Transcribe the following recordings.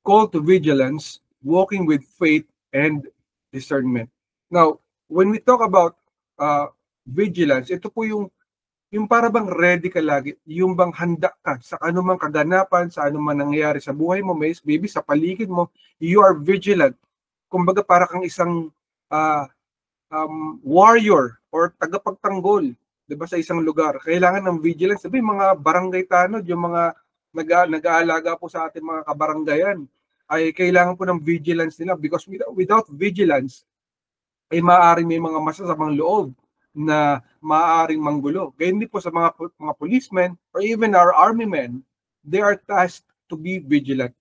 call to vigilance, walking with faith and discernment. Now, when we talk about vigilance, ito po yung para bang ready ka lagi, yung bang handa ka sa anumang kaganapan, sa anumang nangyayari sa buhay mo, maybe sa paligid mo, you are vigilant. Kumbaga para kang isang warrior or tagapagtanggol, 'di ba, sa isang lugar. Kailangan ng vigilance. Sabi mga barangay tanod, yung mga nag-aalaga po sa ating mga kabaranggayan, ay kailangan po ng vigilance nila because without vigilance ay maaaring may mga masasamang loob na maaaring manggulo. Ganyan din po sa mga policemen or even our army men, they are tasked to be vigilant,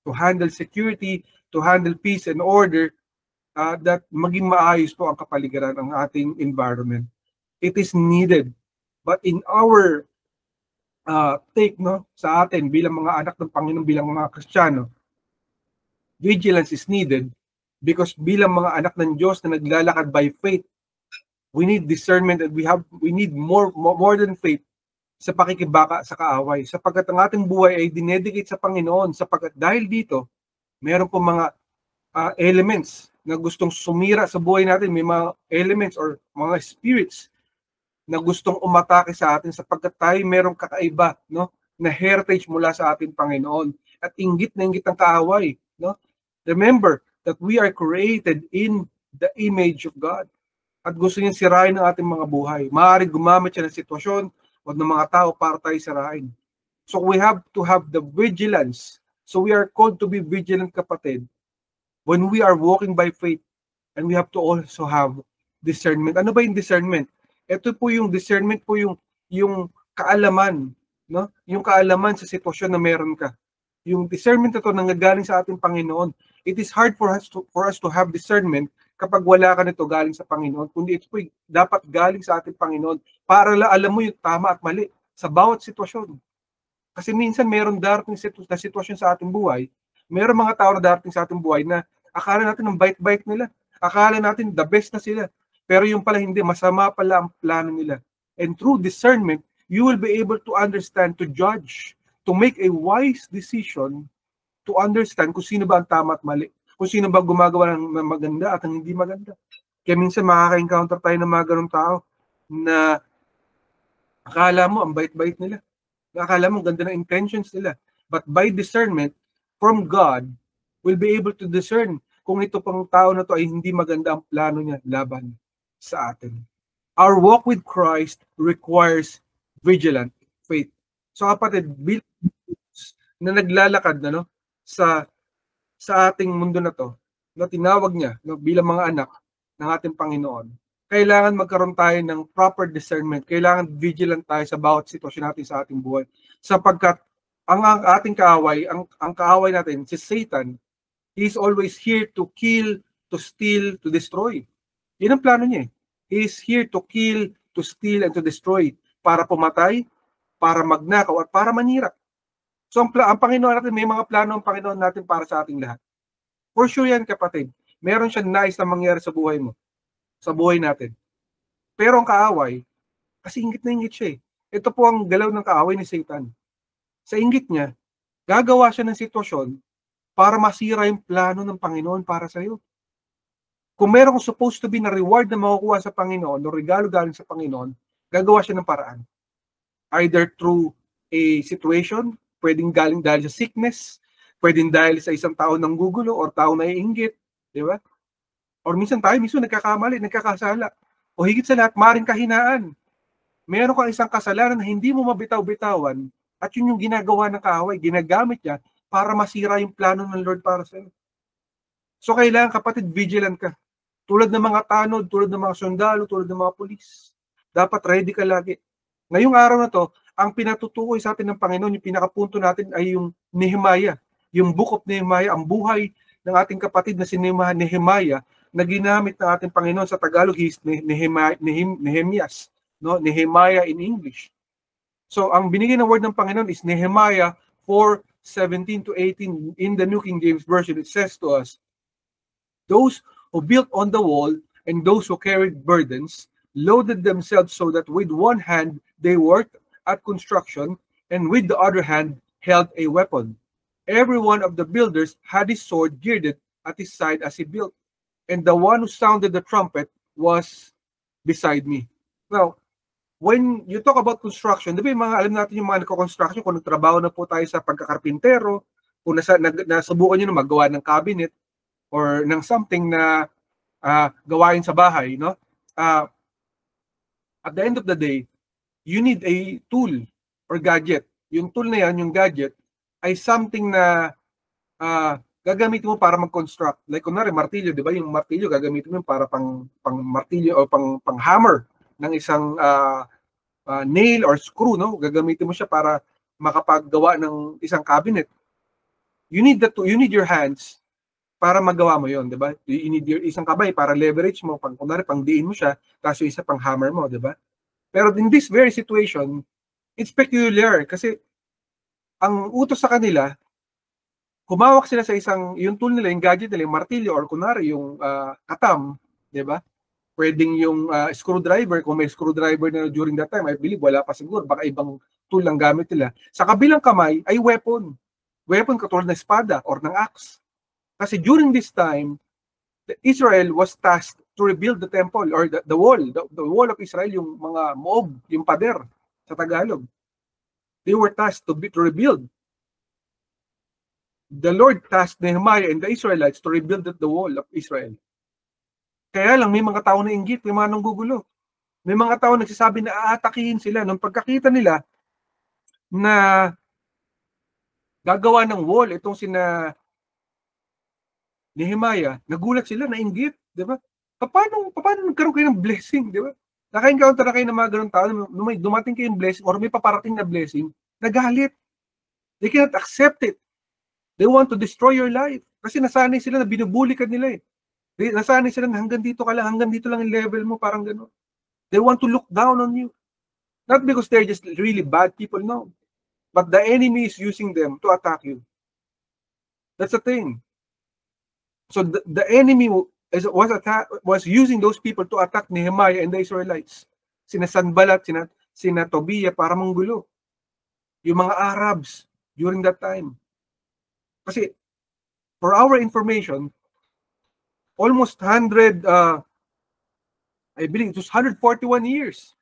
to handle security, to handle peace and order, that maging maayos po ang kapaligiran ng ating environment. It is needed. But in our take sa atin bilang mga anak ng Panginoon, bilang mga Kristiyano, vigilance is needed because bilang mga anak ng Diyos na naglalakad by faith, we need discernment and we need more than faith sa pakikibaka sa kaaway. Sapagkat ang ating buhay ay dinedicate sa Panginoon, sapagkat dahil dito, meron po mga elements na gustong sumira sa buhay natin. May mga elements or mga spirits na gustong umatake sa atin sapagkat tayo merong kakaiba, na heritage mula sa ating Panginoon. At inggit na inggit ang kaaway. Remember that we are created in the image of God. At gusto niyang sirain ang ating mga buhay. Maaaring gumamit siya ng sitwasyon o ng mga tao para tayo sirain. So we have to have the vigilance. So we are called to be vigilant, kapatid, when we are walking by faith, and we have to also have discernment. Ano ba yung discernment? Ito po yung discernment po yung kaalaman, Yung kaalaman sa sitwasyon na meron ka. Yung discernment ito nanggagaling sa ating Panginoon. It is hard for us to have discernment kapag wala ka nito galing sa Panginoon, kundi ito po dapat galing sa ating Panginoon para alam mo yung tama at mali sa bawat sitwasyon. Kasi minsan meron darating na sitwasyon sa ating buhay, meron mga tao na darating sa ating buhay na akala natin ng bait-bait nila, akala natin the best na sila, pero yung pala hindi, masama pala ang plano nila. And through discernment, you will be able to understand, to judge, to make a wise decision, to understand kung sino ba ang tama at mali, kung sino ba gumagawa ng maganda at ang hindi maganda. Kaya minsan makaka-encounter tayo ng mga ganong tao na akala mo ang bait-bait nila, akala mo ganda ng intentions nila, but by discernment from God, we'll be able to discern kung ito pang tao na to ay hindi maganda ang plano niya laban sa atin. Our walk with Christ requires vigilant faith. So kapatid, na naglalakad sa ating mundo na to, na tinawag niya bilang mga anak ng ating Panginoon, kailangan magkaroon tayo ng proper discernment. Kailangan vigilant tayo sa bawat sitwasyon natin sa ating buhay. Sapagkat ang ating kaaway, ang kaaway natin, si Satan, he is always here to kill, to steal, to destroy. Yan ang plano niya. He is here to kill, to steal, and to destroy. Para pumatay, para magnakaw, at para manira. So ang Panginoon natin, may mga plano ang Panginoon natin para sa ating lahat. For sure yan, kapatid. Meron siyang nais na mangyari sa buhay mo, sa buhay natin. Pero ang kaaway, kasi inggit na inggit siya eh. Ito po ang galaw ng kaaway ni Satan. Sa inggit niya, gagawa siya ng sitwasyon para masira yung plano ng Panginoon para sa iyo. Kung meron supposed to be na reward na makukuha sa Panginoon, o regalo galing sa Panginoon, gagawa siya ng paraan. Either through a situation, pwedeng galing dahil sa sickness, pwedeng dahil sa isang tao ng gugulo or tao na iinggit, di ba? Or minsan nagkakamali, nagkakasala. O higit sa lahat, maaaring kahinaan. Meron kang isang kasalanan na hindi mo mabitaw-bitawan at yun yung ginagawa ng kaaway, ginagamit niya para masira yung plano ng Lord para sa iyo. So kailangan, kapatid, vigilant ka. Tulad ng mga tanod, tulad ng mga sundalo, tulad ng mga pulis. Dapat ready ka lagi. Ngayong araw na to, ang pinatutukoy sa atin ng Panginoon, yung pinakapunto natin ay yung Nehemiah. Yung book of Nehemiah, ang buhay ng ating kapatid na si Nehemiah na ginamit ng ating Panginoon. Sa Tagalog, is Nehemias. Nehemiah in English. So, ang binigay ng word ng Panginoon is Nehemiah 4:17-18 in the New King James Version. It says to us, "Those who built on the wall and those who carried burdens loaded themselves so that with one hand they worked at construction and with the other hand held a weapon. Every one of the builders had his sword girded at his side as he built, and the one who sounded the trumpet was beside me. Now, when you talk about construction, di ba yung mga, alam natin yung mga nagko-construction, kung nagtrabaho na po tayo sa pagkakarpintero, kung nasubukan nyo na maggawa ng cabinet or ng something na gawain sa bahay, no? At the end of the day, you need a tool or gadget. Yung tool na yan, yung gadget, ay something na gagamitin mo para mag-construct. Like kunwari, martilyo, di ba? Yung martilyo, gagamitin mo para pang martilyo o pang hammer ng isang nail or screw, no? Gagamitin mo siya para makapaggawa ng isang cabinet. You need your hands para magawa mo yon, di ba? You need your isang kamay para leverage mo, kunwari pang diin mo siya, tapos yung isa pang hammer mo, di ba? Pero in this very situation, it's peculiar kasi ang utos sa kanila, kumawak sila sa yung tool nila, yung gadget nila, yung martilyo or kunwari yung katam, di ba? Pwedeng yung screwdriver, kung may screwdriver na during that time, I believe wala pa siguro, baka ibang tool lang gamit nila. Sa kabilang kamay ay weapon. Weapon katulad ng espada or ng axe. Kasi during this time, Israel was tasked to rebuild the temple or the wall of Israel, yung mga moob, yung pader sa Tagalog. They were tasked to rebuild. The Lord tasked Nehemiah and the Israelites to rebuild the wall of Israel. Kaya lang may mga tao na inggit, may mga nanggugulo. May mga tao nagsasabi na aatakihin sila. Nung pagkakita nila na gagawa ng wall itong sina Nehemiah, nagulat sila, nainggit, di ba? Paano nagkaroon kayo ng blessing, di ba? Naka-encounter na kayo ng mga ganun tao, nung may dumating kayong blessing or may paparating na blessing, nagalit. They cannot accept it. They want to destroy your life. Kasi nasanay sila na binubuli ka nila eh. Nasanay sila na hanggang dito ka lang, hanggang dito lang yung level mo, parang gano'n. They want to look down on you. Not because they're just really bad people, no. But the enemy is using them to attack you. That's the thing. So the enemy was using those people to attack Nehemiah and the Israelites. Sina Sanballat, sina Tobiah para manggulo. Yung mga Arabs during that time. Kasi for our information, almost 100, I believe it was 141 years.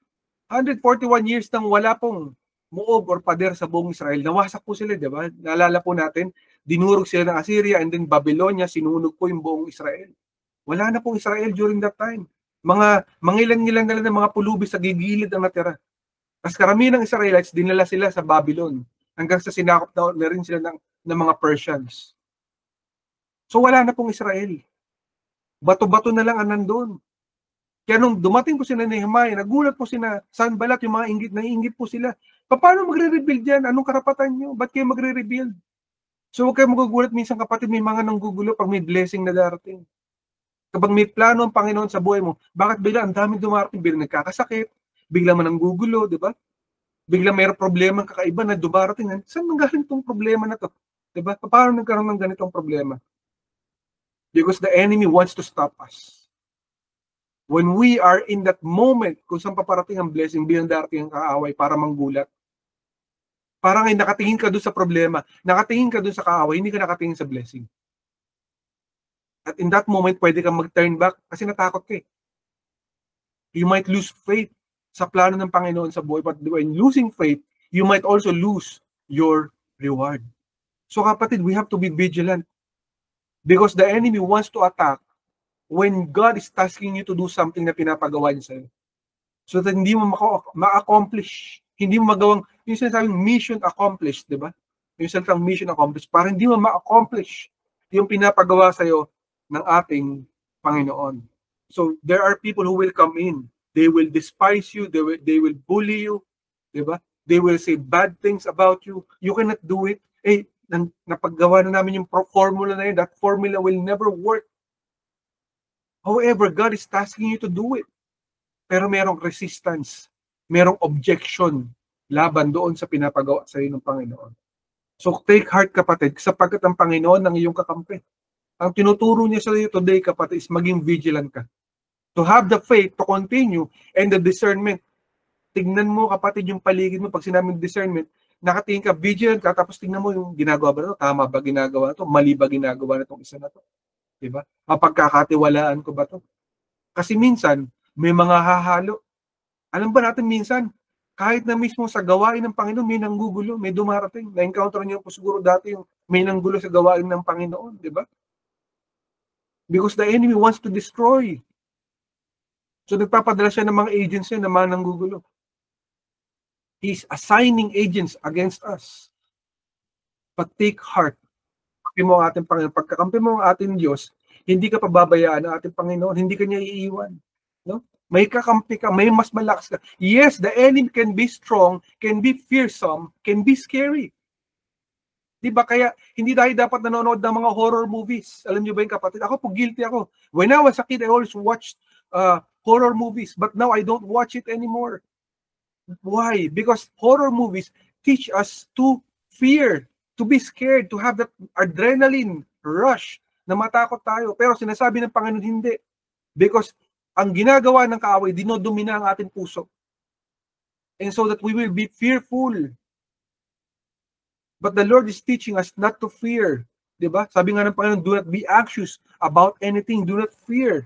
141 years nang wala pong moob or pader sa buong Israel. Nawasak po sila, di ba? Naalala po natin, dinurog sila ng Assyria and then Babylonia, sinunog po yung buong Israel. Wala na pong Israel during that time. Mangilan-ngilan na lang ng mga pulubi sa gigilid ang natira. Tapos karamihan ng Israelites, dinala sila sa Babylon. Hanggang sa sinakop na rin sila ng mga Persians. So wala na pong Israel. Bato-bato na lang ang nandun. Kaya nung dumating po sila Nehemiah, nagulat po sila Sanballat, yung mga naiinggit po sila. Paano magre-rebuild yan? Anong karapatan nyo? Ba't kayo magre-rebuild? So huwag kayo magugulat minsan kapatid, may mga nanggugulo pag may blessing na darating. Kapag may plano ang Panginoon sa buhay mo, bakit bigla ang daming dumarating? Biglang nagkakasakit, biglang man nanggugulo, di ba? Biglang mayroong problema kakaiba na dumarating. Saan nanggaling itong problema na to? Di ba? Paano nagkaroon ng ganitong problema? Because the enemy wants to stop us. When we are in that moment, kung saan paparating ang blessing, bilang darating ang kaaway para manggulat. Parang ay nakatingin ka doon sa problema, nakatingin ka doon sa kaaway, hindi ka nakatingin sa blessing. At in that moment, pwede kang mag-turn back kasi natakot ka eh. You might lose faith sa plano ng Panginoon sa buhay. But when losing faith, you might also lose your reward. So kapatid, we have to be vigilant. Because the enemy wants to attack when God is tasking you to do something na pinapagawa niya sa'yo. So that hindi mo ma-accomplish. Hindi mo magawang, yung sinasabing mission accomplished, di ba? Yung sinasabing mission accomplished, para hindi mo ma-accomplish yung pinapagawa sa'yo ng ating Panginoon. So there are people who will come in. They will despise you. They will bully you. Di ba? They will say bad things about you. You cannot do it. Eh, napaggawa na namin yung formula na yun. That formula will never work. However, God is tasking you to do it. Pero merong resistance. Merong objection laban doon sa pinapagawa sa iyo ng Panginoon. So take heart kapatid, sapagkat ang Panginoon ang iyong kakampi. Ang tinuturo niya sa iyo today kapatid is maging vigilant ka. To have the faith to continue and the discernment. Tignan mo kapatid yung paligid mo pag sinabing discernment. nakatingin ka, vigilant ka, tapos tingnan mo yung ginagawa ba ito, tama ba ginagawa ito, mali ba ginagawa na itong isa na to? Diba? Mapagkakatiwalaan ko ba to? Kasi minsan, may mga hahalo. Alam ba natin minsan, kahit na mismo sa gawain ng Panginoon, may nanggugulo, may dumarating. Na-encounter niyo po siguro dati yung may nanggulo sa gawain ng Panginoon, di ba? Because the enemy wants to destroy. So nagpapadala siya ng mga agents niya na mga nanggugulo. He's assigning agents against us. But take heart. Kampi mo ang ating Panginoon. Pagkakampi mo ang ating Diyos, hindi ka pababayaan ng ating Panginoon, hindi ka niya iiwan. No? May kakampi ka, may mas malakas ka. Yes, the enemy can be strong, can be fearsome, can be scary. Diba? Kaya hindi tayo dapat nanonood ng mga horror movies. Alam niyo ba yung kapatid? Ako po, guilty ako. When I was a kid, I always watched horror movies. But now, I don't watch it anymore. Why? Because horror movies teach us to fear, to be scared, to have that adrenaline rush na matakot tayo. Pero sinasabi ng Panginoon, hindi. Because ang ginagawa ng kaaway, dinodomina ang ating puso. And so that we will be fearful. But the Lord is teaching us not to fear. Diba? Sabi nga ng Panginoon, do not be anxious about anything. Do not fear.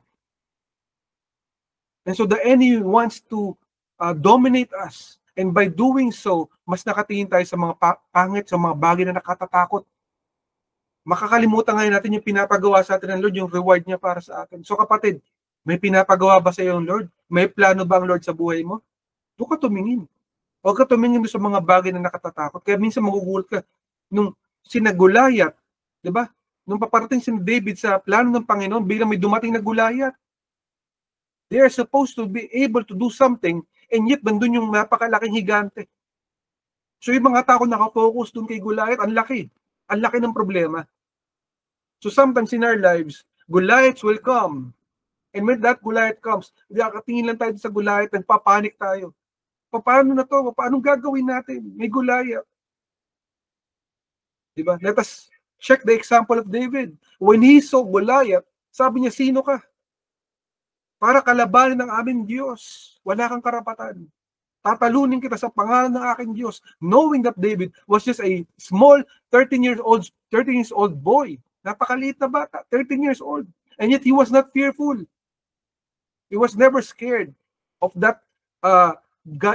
And so the enemy wants to dominate us. And by doing so, mas nakatingin tayo sa mga pangit, sa mga bagay na nakatatakot. Makakalimutan ngayon natin yung pinapagawa sa atin ng Lord, yung reward niya para sa atin. So kapatid, may pinapagawa ba sa iyo ng Lord? May plano ba ang Lord sa buhay mo? Doon ka tumingin. Huwag ka tumingin sa mga bagay na nakatatakot. Kaya minsan magugulat ka. Nung sina Goliath, di ba? Nung paparating si David sa plano ng Panginoon, biglang may dumating na Goliath. They are supposed to be able to do something, and yet nandun yung napakalaking higante. So yung mga tao nakafocus dun kay Goliath, ang laki. Ang laki ng problema. So sometimes in our lives, Goliaths will come. And when that Goliath comes, tingin lang tayo sa Goliath, nagpapanik tayo. Paano na to? Paano gagawin natin? May Goliath. Diba? Let us check the example of David. When he saw Goliath, sabi niya, sino ka? Para kalabanin ng aming Diyos. Wala kang karapatan. Tatalunin kita sa pangalan ng aking Diyos. Knowing that David was just a small 13 years old boy. Napakaliit na bata, 13 years old. And yet he was not fearful. He was never scared of that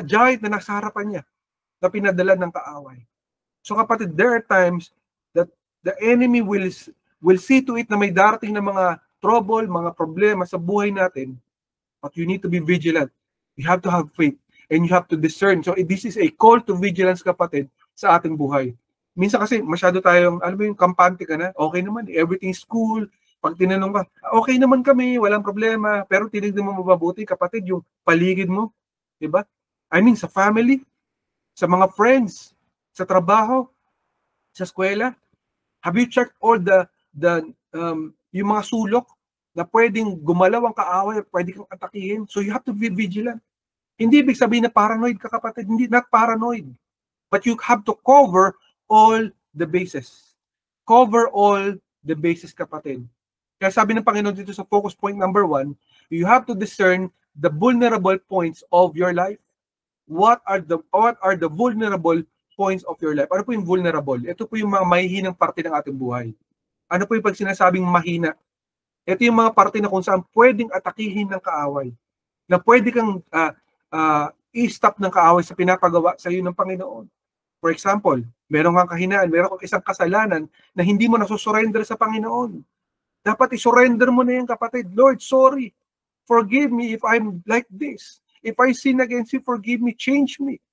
giant na nasa harapan niya na pinadala ng kaaway. So kapatid, there are times that the enemy will see to it na may darating na mga trouble, mga problema sa buhay natin, but you need to be vigilant. You have to have faith and you have to discern. So this is a call to vigilance, kapatid, sa ating buhay. Minsan kasi masyado tayong, alam mo yung kampante ka na, okay naman, everything is cool. Pag tinanong ka, okay naman kami, walang problema, pero tinignan mo mabuti, kapatid, yung paligid mo, diba? I mean, sa family, sa mga friends, sa trabaho, sa eskwela. Have you checked all yung mga sulok na pwedeng gumalaw ang kaaway, pwede kang atakihin? So you have to be vigilant. Hindi ibig sabihin na paranoid ka, kapatid. Hindi, not paranoid. But you have to cover all the bases. Cover all the bases, kapatid. Kaya sabi ng Panginoon dito sa focus point number 1, you have to discern the vulnerable points of your life. What are the vulnerable points of your life? Ano po yung vulnerable? Ito po yung mga mahihinang parte ng ating buhay. Ano po yung pag sinasabing mahina? Ito yung mga parte na kung saan pwedeng atakihin ng kaaway. Na pwede kang i-stop ng kaaway sa pinapagawa sa iyo ng Panginoon. For example, meron kang kahinaan, meron kang isang kasalanan na hindi mo nasusurrender sa Panginoon. Dapat isurrender mo na yan, kapatid. Lord, sorry. Forgive me if I'm like this. If I sin against you, forgive me, change me.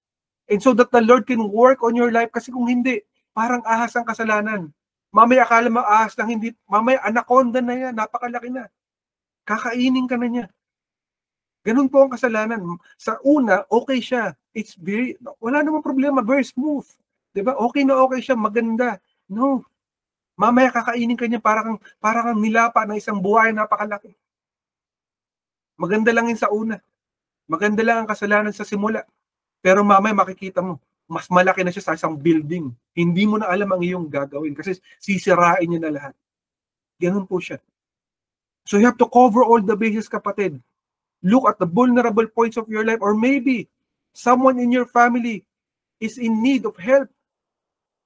And so that the Lord can work on your life. Kasi kung hindi, parang ahas ang kasalanan. Mamaya akala mo ahas lang, hindi. Mamaya anaconda na yan, napakalaki na. Kakainin ka na niya. Ganun po ang kasalanan. Sa una, okay siya. Wala namang problema, very smooth. Diba? Okay na okay siya, maganda. No. Mamaya kakainin ka niya parang nilapa ng isang buhay napakalaki. Maganda lang yun sa una. Maganda lang ang kasalanan sa simula. Pero mamaya makikita mo, mas malaki na siya sa isang building. Hindi mo na alam ang iyong gagawin kasi sisirain niya na lahat. Ganun po siya. So you have to cover all the bases, kapatid. Look at the vulnerable points of your life, or maybe someone in your family is in need of help.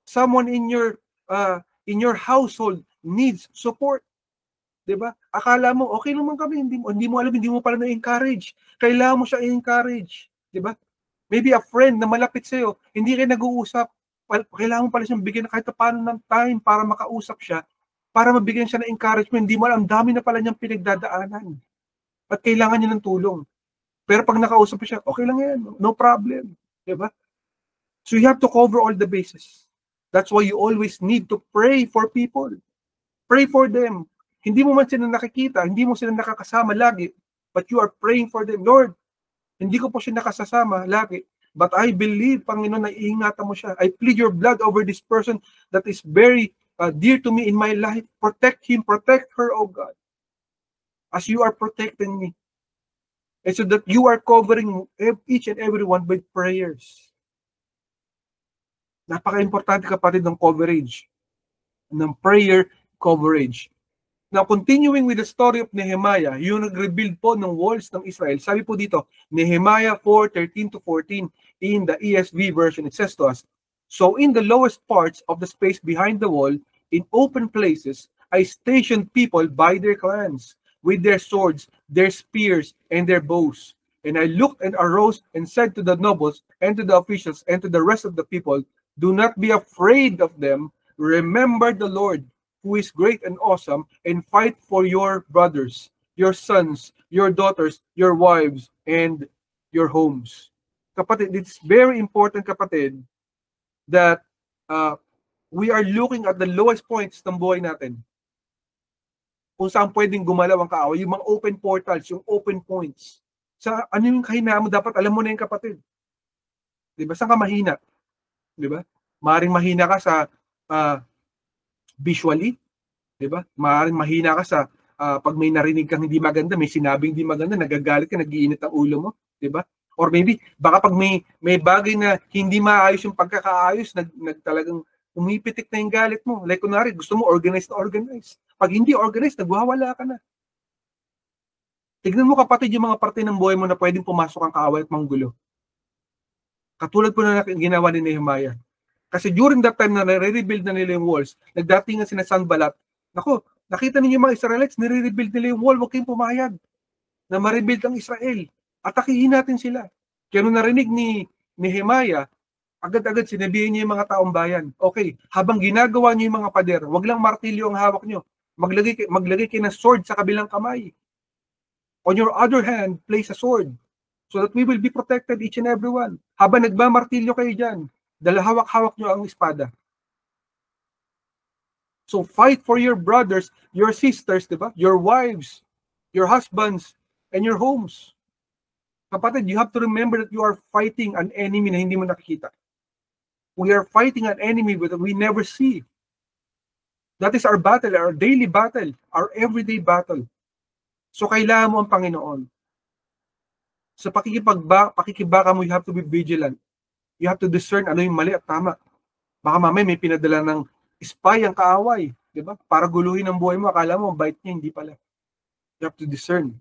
Someone in your household needs support. 'Di ba? Akala mo okay naman kami, hindi mo alam, hindi mo pala na-encourage. Kailangan mo siya i-encourage, 'di ba? Maybe a friend na malapit sa iyo, hindi kayo nag-uusap. Kailangan mo pala siyang bigyan kahit paano ng time para makausap siya, para mabigyan siya ng encouragement. Hindi mo alam, dami na pala niyang pinagdadaanan. At kailangan niya ng tulong. Pero pag nakausap siya, okay lang yan, no problem, 'di ba? So you have to cover all the bases. That's why you always need to pray for people. Pray for them. Hindi mo man sila nakikita, hindi mo sila nakakasama lagi, but you are praying for them. Lord, hindi ko po siya nakasasama lagi, but I believe, Panginoon, na iingatan mo siya. I plead your blood over this person that is very dear to me in my life. Protect him, protect her, oh God, as you are protecting me. And so that you are covering each and everyone with prayers. Napaka-importante, kapatid, ng coverage, ng prayer coverage. Now, continuing with the story of Nehemiah, yung nag-rebuild po ng walls ng Israel, sabi po dito, Nehemiah 4:13-14, in the ESV version, it says to us, "So in the lowest parts of the space behind the wall, in open places, I stationed people by their clans, with their swords, their spears, and their bows. And I looked and arose and said to the nobles, and to the officials, and to the rest of the people, do not be afraid of them. Remember the Lord, who is great and awesome, and fight for your brothers, your sons, your daughters, your wives, and your homes." Kapatid, it's very important, kapatid, that we are looking at the lowest points ng buhay natin. Kung saan pwedeng gumalaw ang kaaway, yung mga open portals, yung open points. Sa ano yung kahinaan mo, dapat alam mo na yung, kapatid. Diba? Saan ka mahina? Diba? Maaaring mahina ka sa visually, 'di ba? Maaaring mahina ka sa pag may narinig kang hindi maganda, may sinabing hindi maganda, nagagalit ka, nag-iinit ang ulo mo, 'di ba? Or maybe baka pag may bagay na hindi maayos yung pagkakaayos, talagang umipitik na yung galit mo. Like kunwari, gusto mo organized na organized. Pag hindi organized, nagwawala ka na. Tignan mo, kapatid, yung mga parte ng buhay mo na pwedeng pumasok ang kaaway at manggulo. Katulad po na ginawa ni Nehemiah. Kasi during that time na nare-rebuild na nila yung walls, nagdatingan sina Sanballat. Nako, nakita ninyo mga Israelites, nire-rebuild nila yung wall, huwag kayong pumayag na ma-rebuild ang Israel. Atakihin natin sila. Kaya nung narinig ni Nehemiah, agad-agad sinabihin niya yung mga taong bayan, okay, habang ginagawa niyo yung mga pader, wag lang martilyo ang hawak niyo. Maglagay kayo ng sword sa kabilang kamay. On your other hand, place a sword so that we will be protected, each and every one. Habang nagmamartilyo kayo dyan, dahil hawak-hawak nyo ang espada. So fight for your brothers, your sisters, diba? Your wives, your husbands, and your homes. Kapatid, you have to remember that you are fighting an enemy na hindi mo nakikita. We are fighting an enemy that we never see. That is our battle, our daily battle, our everyday battle. So kailangan mo ang Panginoon. Sa pakikibaka mo, you have to be vigilant. You have to discern ano yung mali at tama. Baka mamaya may pinadala ng spy ang kaaway, di ba? Para guluhin ang buhay mo, akala mo, bait niya, hindi pala. You have to discern.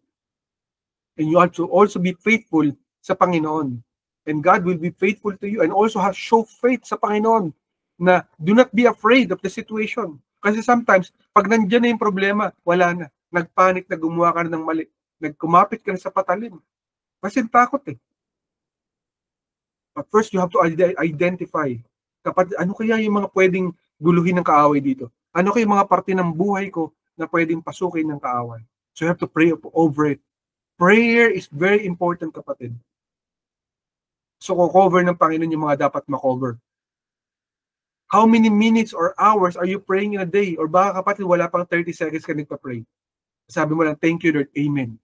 And you have to also be faithful sa Panginoon. And God will be faithful to you and also show faith sa Panginoon na do not be afraid of the situation. Kasi sometimes, pag nandiyan na yung problema, wala na. Nagpanik na, gumawa ka na ng mali. Nagkumapit ka na sa patalim. Kasi takot eh. But first, you have to identify, kapag ano kaya yung mga pwedeng guluhin ng kaaway dito? Ano kaya yung mga parte ng buhay ko na pwedeng pasukin ng kaaway? So you have to pray over it. Prayer is very important, kapatid. So cover ng Panginoon yung mga dapat makover. How many minutes or hours are you praying in a day? Or baka, kapatid, wala pang 30 seconds ka nagpa-pray. Sabi mo lang, thank you Lord, amen.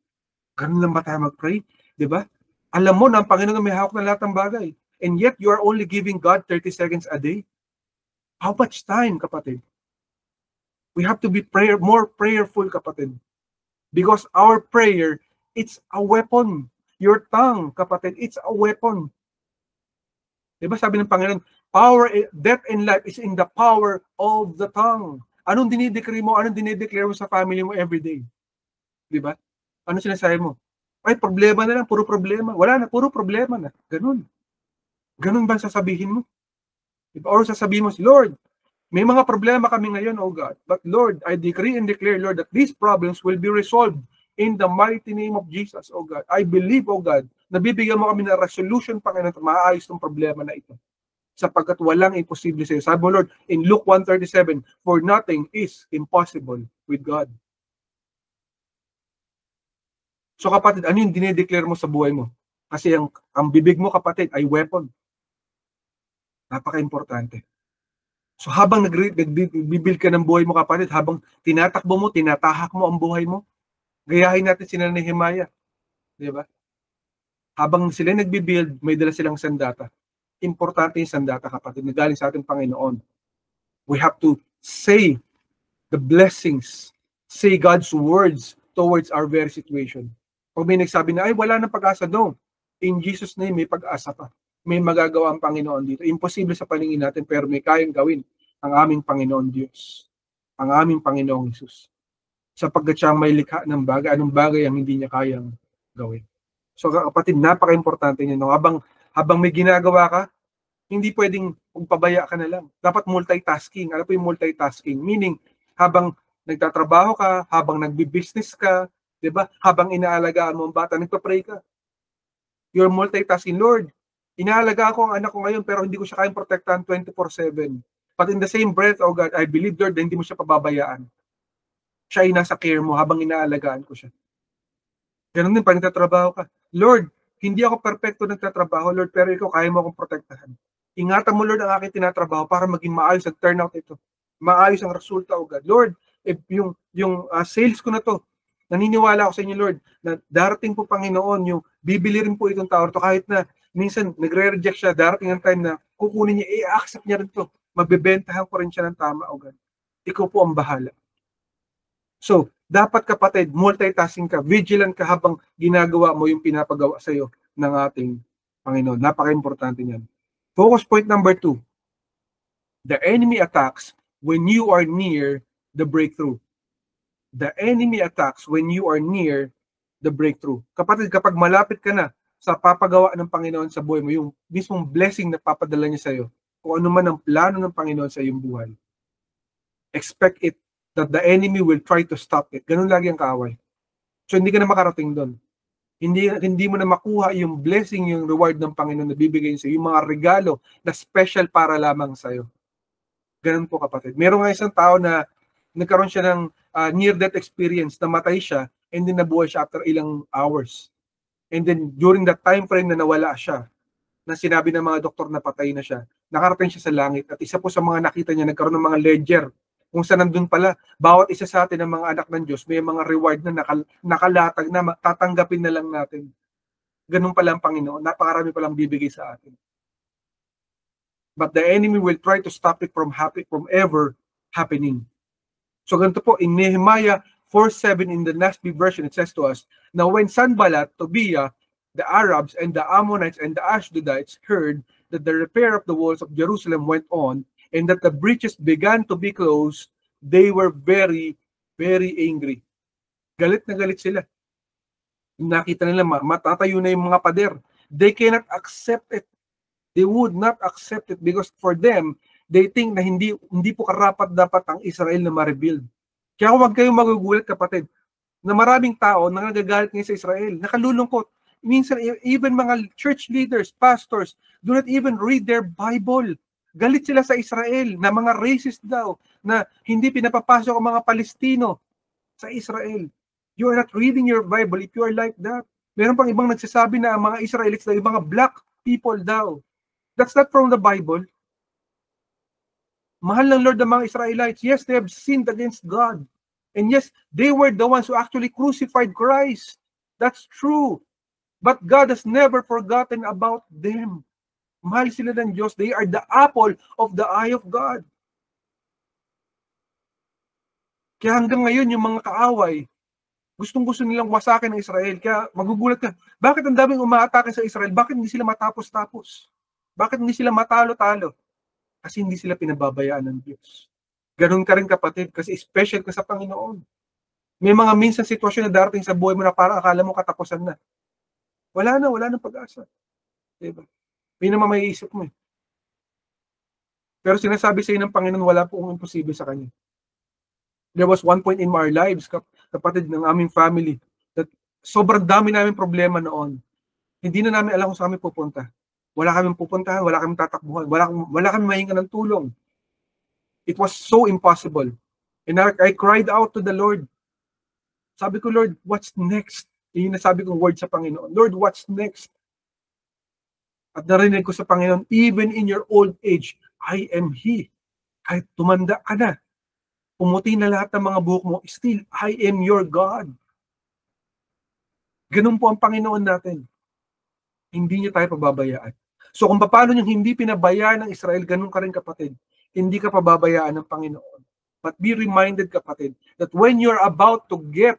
Ganun lang ba tayo mag-pray? Diba? Alam mo na ang Panginoon may hawak na lahat ng bagay. And yet, you are only giving God 30 seconds a day. How much time, kapatid? We have to be more prayerful, kapatid. Because our prayer, it's a weapon. Your tongue, kapatid, it's a weapon. Diba sabi ng Panginoon, death and life is in the power of the tongue. Anong dinideclare mo? Anong dinideclare mo sa family mo everyday? Diba? Ano sinasabi mo? Ay, problema na lang, puro problema. Wala na, puro problema na. Ganun. Ganun ba sasabihin mo? Or sasabihin mo, Lord, may mga problema kami ngayon, O God. But Lord, I decree and declare, Lord, that these problems will be resolved in the mighty name of Jesus, O God. I believe, O God, nabibigyan mo kami ng resolution, Panginoon, at maayos ng problema na ito. Sapagkat walang imposible sa iyo. Sabi mo, Lord, in Luke 1:37, for nothing is impossible with God. So kapatid, ano yung dinedeclare mo sa buhay mo? Kasi ang bibig mo, kapatid, ay weapon. Napaka-importante. So habang nagbibuild ka ng buhay mo, kapatid, habang tinatakbo mo, tinatahak mo ang buhay mo, gayahin natin sila ni Nehemiah. Di ba? Habang sila nagbibuild, may dala silang sandata. Importante yung sandata, kapatid, na galing sa ating Panginoon. We have to say the blessings, say God's words towards our very situation. Pag may nagsabi na, ay, wala nang pag-asa, no. In Jesus' name, may pag-asa pa. May magagawa ang Panginoon dito. Imposible sa paningin natin, pero may kayang gawin ang aming Panginoon Diyos. Ang aming Panginoong Jesus. Sapagkat siya ang may likha ng bagay, anong bagay ang hindi niya kayang gawin. So kapatid, napaka-importante niyo. No? Habang may ginagawa ka, hindi pwedeng pabaya ka na lang. Dapat multitasking. Ano po yung multitasking? Meaning, habang nagtatrabaho ka, habang nagbi-business ka, 'di ba? Habang inaalagaan mo ang bata, nagpa-pray ka. You're multitasking. Lord, inaalaga ko ang anak ko ngayon pero hindi ko siya kayang protektahan 24/7. But in the same breath, oh God, I believe, Lord, na hindi mo siya pababayaan. Siya ay nasa care mo habang inaalagaan ko siya. Ganun din pag nagtatrabaho ka. Lord, hindi ako perfecto nagtatrabaho, Lord, pero ikaw kaya mo akong protektahan. Ingatan mo, Lord, ang aking tinatrabaho para maging maayos ang turnout ito. Maayos ang resulta, oh God. Lord, if yung sales ko na to, naniniwala ako sa inyo, Lord, na darating po, Panginoon, yung bibili rin po itong tao to kahit na minsan nagre-reject siya, darating ang time na kukunin niya, i-accept niya rin to. Magbebentahan ko rin siya ng tama, oh God. Ikaw po ang bahala. So, dapat kapatid, multitasking ka, vigilant ka habang ginagawa mo yung pinapagawa sa iyo ng ating Panginoon. Napaka-importante niyan. Focus point number 2. The enemy attacks when you are near the breakthrough. The enemy attacks when you are near the breakthrough. Kapatid, kapag malapit ka na sa papagawa ng Panginoon sa buhay mo, yung mismong blessing na papadala niya sa iyo, kung ano man ang plano ng Panginoon sa iyong buhay, expect it that the enemy will try to stop it. Ganun lagi ang kaaway. So hindi ka na makarating doon. Hindi mo na makuha yung blessing, yung reward ng Panginoon na bibigay sa iyo, yung mga regalo na special para lamang sa iyo. Ganun po, kapatid. Meron nga isang tao na nagkaroon siya ng near-death experience, namatay siya, and then nabuhay siya after ilang hours. And then during that time frame na nawala siya, na sinabi ng mga doktor na patay na siya, nakarating siya sa langit. At isa po sa mga nakita niya, nagkaroon ng mga ledger, kung saan nandun pala, bawat isa sa atin ng mga anak ng Diyos, may mga reward na nakalatag na tatanggapin na lang natin. Ganun pala ang Panginoon. Napakarami palang bibigay sa atin. But the enemy will try to stop it from ever happening. So ganito po, in Nehemiah 4:7 in the NASB version, it says to us, now when Sanballat, Tobiah, the Arabs, and the Ammonites, and the Ashdodites heard that the repair of the walls of Jerusalem went on, and that the breaches began to be closed, they were very, very angry. Galit na galit sila. Nakita nila, matatayo na yung mga pader. They cannot accept it. They would not accept it because for them, they think na hindi po karapat-dapat ang Israel na ma-rebuild. Kaya huwag kayong magugulat, kapatid, na maraming tao na nagagalit ngayon sa Israel, nakalulungkot. Minsan, even mga church leaders, pastors, do not even read their Bible. Galit sila sa Israel na mga racist daw, na hindi pinapapasok ang mga Palestino sa Israel. You are not reading your Bible if you are like that. Meron pang ibang nagsasabi na ang mga Israelites daw, yung mga black people daw. That's not from the Bible. Mahal ng Lord ng mga Israelites. Yes, they have sinned against God. And yes, they were the ones who actually crucified Christ. That's true. But God has never forgotten about them. Mahal sila ng Diyos. They are the apple of the eye of God. Kaya hanggang ngayon, yung mga kaaway, gustong-gusto nilang wasakin ng Israel. Kaya magugulat ka, bakit ang daming umaatake sa Israel? Bakit hindi sila matapos-tapos? Bakit hindi sila matalo-talo? Kasi hindi sila pinababayaan ng Diyos. Ganun ka rin, kapatid, kasi special ka sa Panginoon. May mga minsan sitwasyon na darating sa buhay mo na parang akala mo katapusan na. Wala na pag-asa. Diba? May naman may isip mo. Pero sinasabi sa ng Panginoon, wala po kung imposible sa Kanya. There was one point in our lives, kapatid ng aming family, that sobrang dami namin problema noon. Hindi na namin alam kung saan kami pupunta. Wala kaming pupuntahan, wala kaming tatakbuhan, wala kaming mahinga ng tulong. It was so impossible. And I cried out to the Lord. Sabi ko, Lord, what's next? Yung nasabi kong word sa Panginoon. Lord, what's next? At narinig ko sa Panginoon, even in your old age, I am He. Kahit tumanda ka na, pumuti na lahat ng mga buhok mo, still, I am your God. Ganun po ang Panginoon natin. Hindi niya tayo pababayaan. So kung paano yung hindi pinabayaan ng Israel, ganun ka rin kapatid. Hindi ka pababayaan ng Panginoon. But be reminded kapatid, that when you're about to get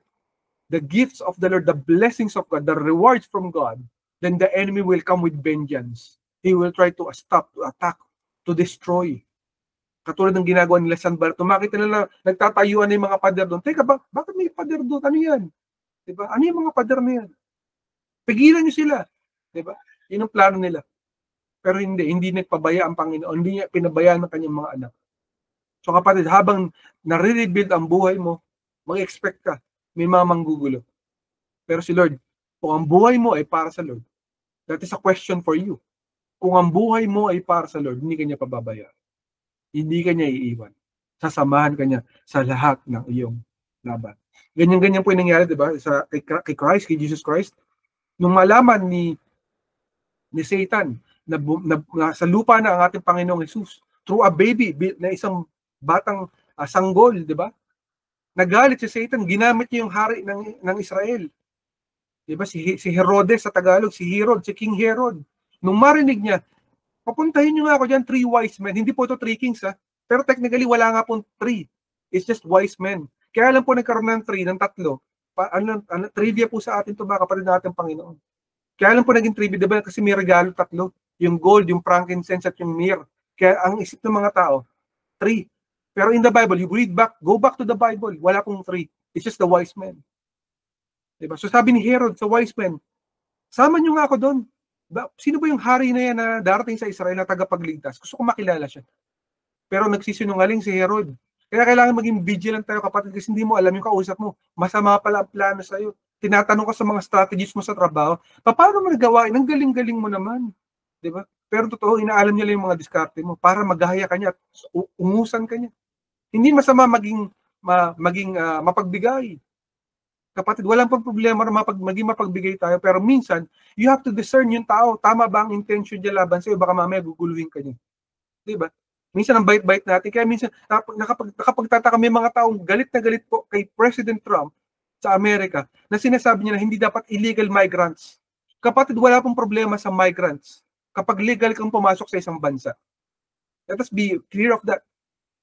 the gifts of the Lord, the blessings of God, the rewards from God, then the enemy will come with vengeance. He will try to stop, to attack, to destroy. Katulad ng ginagawa nila Sanballat. Makita nila, nagtatayuan na yung mga pader doon. Teka, bakit may pader doon? Ano yan? Diba? Ano yung mga pader na yan? Pigilan nyo sila. Diba? Yun ang plano nila. Pero hindi nagpabaya ang Panginoon. Hindi niya pinabayaan ng kanyang mga anak. So kapatid, habang nare-rebuild ang buhay mo, mag-expect ka, may mga manggugulo. Pero si Lord, kung ang buhay mo ay para sa Lord, that is a question for you. Kung ang buhay mo ay para sa Lord, hindi ka niya pababayaan. Hindi ka niya iiwan. Sasamahan ka niya sa lahat ng iyong laban. Ganyan-ganyan po yung nangyari, di ba? Kay Christ, kay Jesus Christ. Nung malaman ni Satan na sa lupa na ang ating Panginoong Jesus through a baby na isang batang sanggol, di ba? Nagalit si Satan, ginamit niya yung hari ng Israel. Di ba? Si Herodes sa Tagalog, si Herod, si King Herod. Nung marinig niya, papuntahin nyo nga ako dyan, 3 wise men. Hindi po ito 3 kings, ha? Pero technically, wala nga po 3. It's just wise men. Kaya lang po nagkaroon ng 3, ng 3. Trivia po sa atin ito, mga kapatid natin Panginoon. Kaya lang po naging trivia, diba? Kasi may regalo 3. Yung gold, yung frankincense, at yung myrrh. Kaya ang isip ng mga tao, 3. Pero in the Bible, you read back, go back to the Bible, wala pong 3. It's just the wise men. Diba? So sabi ni Herod sa wise men, sama nyo nga ako doon. Sino ba yung hari na yan na darating sa Israel na tagapagligtas? Gusto ko makilala siya. Pero nagsisinungaling si Herod. Kaya kailangan maging vigilant tayo kapatid kasi hindi mo alam yung kausap mo. Masama pala ang plano sa'yo. Tinatanong ka sa mga strategies mo sa trabaho. Paano mo nagawain? Ang galing-galing mo naman. Diba? Pero totoo, inaalam niya lang yung mga diskarte mo para maghahaya ka niya at umusan ka niya. Hindi masama maging mapagbigay. Kapatid, walang problema na maging mapagbigay tayo, pero minsan, you have to discern yung tao. Tama ba ang intention niya laban sa'yo? Baka mamaya guguluhin ka niya. Diba? Minsan ang bait-bait natin. Kaya minsan, nakapagtataka may mga taong galit na galit po kay President Trump sa Amerika na sinasabi niya na hindi dapat illegal migrants. Kapatid, wala pong problema sa migrants kapag legal kang pumasok sa isang bansa. Let us be clear of that.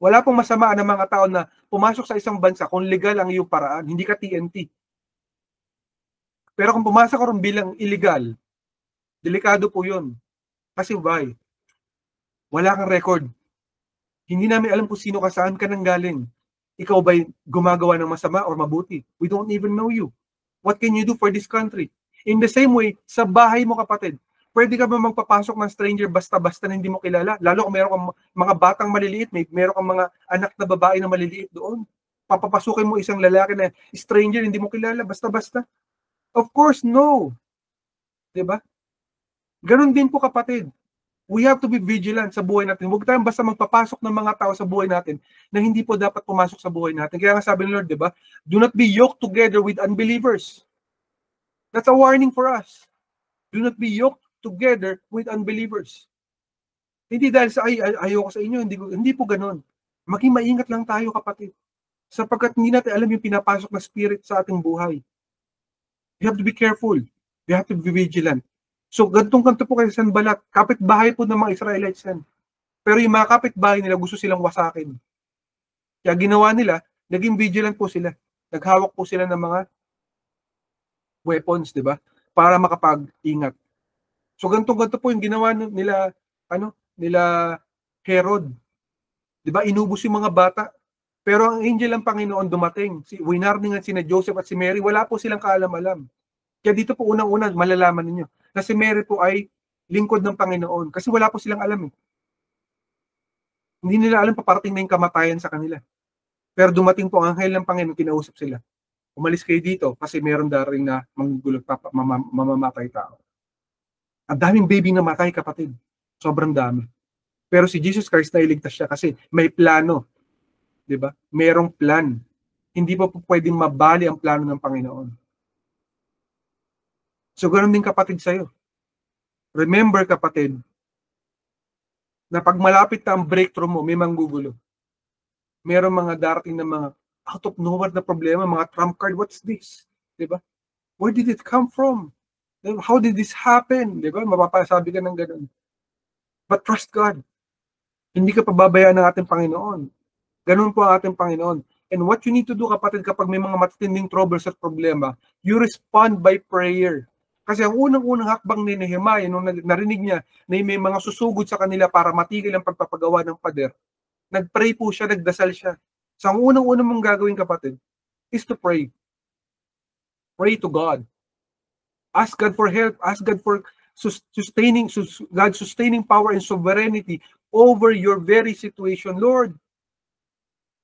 Wala pong masama ng mga tao na pumasok sa isang bansa kung legal ang iyong paraan. Hindi ka TNT. Pero kung pumasok ka rin bilang illegal, delikado po yun. Kasi why? Wala kang record. Hindi namin alam kung sino ka, saan ka nang galing. Ikaw ba'y gumagawa ng masama or mabuti? We don't even know you. What can you do for this country? In the same way, sa bahay mo kapatid, pwede ka ba magpapasok ng stranger basta-basta na hindi mo kilala? Lalo kung meron kang mga batang maliliit, meron kang mga anak na babae na maliliit doon. Papapasukin mo isang lalaki na stranger, hindi mo kilala, basta-basta? Of course, no. Diba? Ganon din po kapatid. We have to be vigilant sa buhay natin. Huwag tayong basta magpapasok ng mga tao sa buhay natin na hindi po dapat pumasok sa buhay natin. Kaya nga sabi ng Lord, diba? Do not be yoked together with unbelievers. That's a warning for us. Do not be yoked together with unbelievers. Hindi dahil sa ayoko sa inyo, hindi po ganon. Maging maingat lang tayo kapatid. Sapagkat hindi natin alam yung pinapasok na spirit sa ating buhay. You have to be careful. You have to be vigilant. So, ganito po kay Sanballat. Kapitbahay po ng mga Israelites yan. Pero yung mga kapitbahay nila gusto silang wasakin. Kaya ginawa nila, naging vigilant po sila. Naghawak po sila ng mga weapons, di ba? Para makapag-ingat. So, ganito po yung ginawa nila Herod. Di ba? Inubos yung mga bata. Pero ang angel ng Panginoon dumating. Winarningan sina Joseph at si Mary. Wala po silang kaalam-alam. Kaya dito po unang-una malalaman ninyo na si Mary po ay lingkod ng Panginoon. Kasi wala po silang alam. Hindi nila alam paparating na yung kamatayan sa kanila. Pero dumating po ang anghel ng Panginoon, kinausap sila. Umalis kayo dito kasi meron daring na manggugulot mamamatay tao. Ang daming baby na matay, kapatid. Sobrang dami. Pero si Jesus Christ nailigtas siya kasi may plano. 'Di ba? Merong plan. Hindi pa po pwedeng mabali ang plano ng Panginoon. So ganoon din kapatid sa'yo. Remember kapatid, na pag malapit na ang breakthrough mo, may manggugulo. Merong mga darating na mga out of nowhere na problema, mga trump card, what's this? 'Di ba? Where did it come from? How did this happen? 'Di ba? Mapapasabi ka ng ganoon. But trust God. Hindi ka pababayaan ng ating Panginoon. Ganun po ang ating Panginoon. And what you need to do, kapatid, kapag may mga matitinding troubles at problema, you respond by prayer. Kasi ang unang-unang hakbang ni Nehemiah, nung narinig niya na may mga susugod sa kanila para matigil ang pagpapagawa ng pader, nagpray po siya, nagdasal siya. So ang unang-unang mong gagawin, kapatid, is to pray. Pray to God. Ask God for help. Ask God for God's sustaining power and sovereignty over your very situation. Lord,